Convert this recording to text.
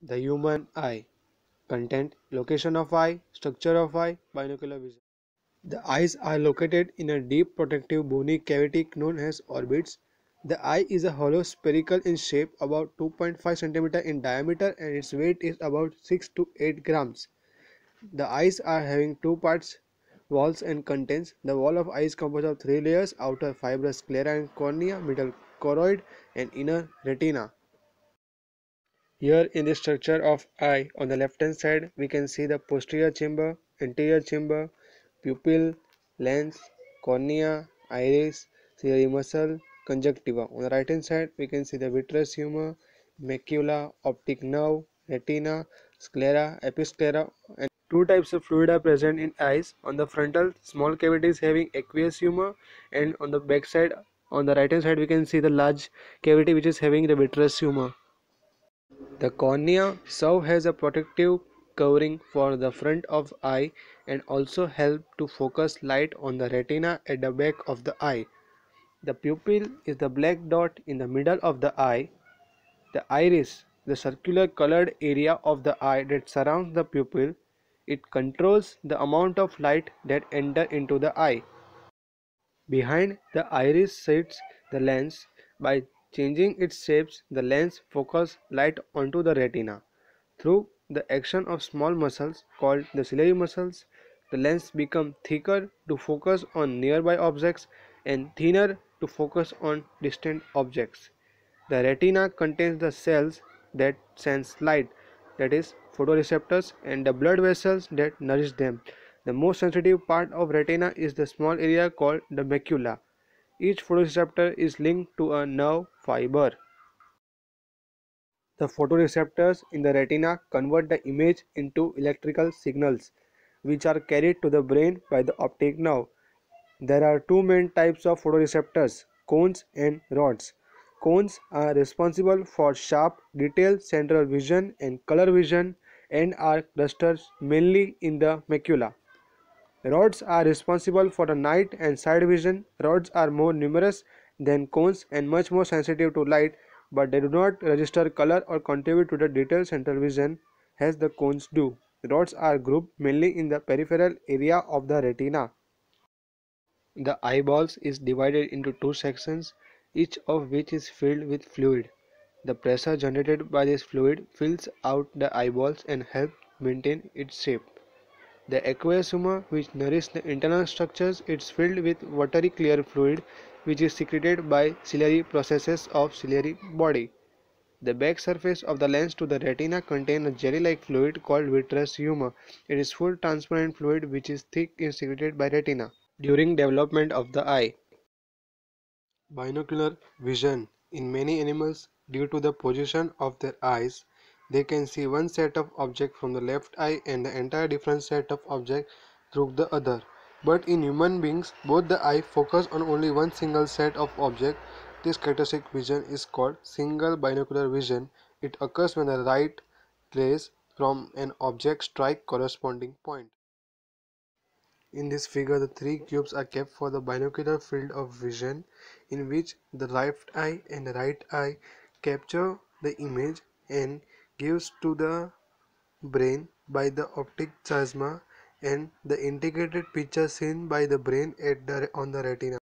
The human eye. Content, location of eye, structure of eye, binocular vision. The eyes are located in a deep protective bony cavity known as orbits. The eye is a hollow spherical in shape, about 2.5 cm in diameter, and its weight is about 6 to 8 grams. The eyes are having two parts, walls and contents. The wall of eye is composed of three layers: outer fibrous sclera and cornea, middle choroid, and inner retina. Here in the structure of eye, on the left hand side, we can see the posterior chamber, anterior chamber, pupil, lens, cornea, iris, ciliary muscle, conjunctiva. On the right hand side, we can see the vitreous humor, macula, optic nerve, retina, sclera, episclera, and two types of fluid are present in eyes. On the frontal, small cavities having aqueous humor, and on the back side, on the right hand side, we can see the large cavity which is having the vitreous humor. The cornea serves as a protective covering for the front of the eye and also help to focus light on the retina at the back of the eye. The pupil is the black dot in the middle of the eye. The iris, the circular colored area of the eye that surrounds the pupil. It controls the amount of light that enters into the eye. Behind the iris sits the lens. By changing its shapes, the lens focuses light onto the retina. Through the action of small muscles called the ciliary muscles, the lens becomes thicker to focus on nearby objects and thinner to focus on distant objects. The retina contains the cells that sense light, that is, photoreceptors, and the blood vessels that nourish them. The most sensitive part of retina is the small area called the macula. Each photoreceptor is linked to a nerve fiber. The photoreceptors in the retina convert the image into electrical signals, which are carried to the brain by the optic nerve. There are two main types of photoreceptors, cones and rods. Cones are responsible for sharp, detailed central vision and color vision and are clustered mainly in the macula. Rods are responsible for the night and side vision. Rods are more numerous than cones and much more sensitive to light, but they do not register color or contribute to the detailed central vision as the cones do. Rods are grouped mainly in the peripheral area of the retina. The eyeballs is divided into two sections, each of which is filled with fluid. The pressure generated by this fluid fills out the eyeballs and helps maintain its shape. The aqueous humor, which nourishes the internal structures, is filled with watery clear fluid which is secreted by ciliary processes of ciliary body. The back surface of the lens to the retina contains a jelly-like fluid called vitreous humor. It is full transparent fluid which is thick and secreted by retina. During development of the eye, binocular vision. In many animals, due to the position of their eyes, they can see one set of objects from the left eye and the entire different set of objects through the other. But in human beings, both the eye focus on only one single set of objects. This characteristic vision is called single binocular vision. It occurs when the right rays from an object strike corresponding point. In this figure, the three cubes are kept for the binocular field of vision, in which the left eye and the right eye capture the image and gives to the brain by the optic chiasma, and the integrated picture seen by the brain on the retina.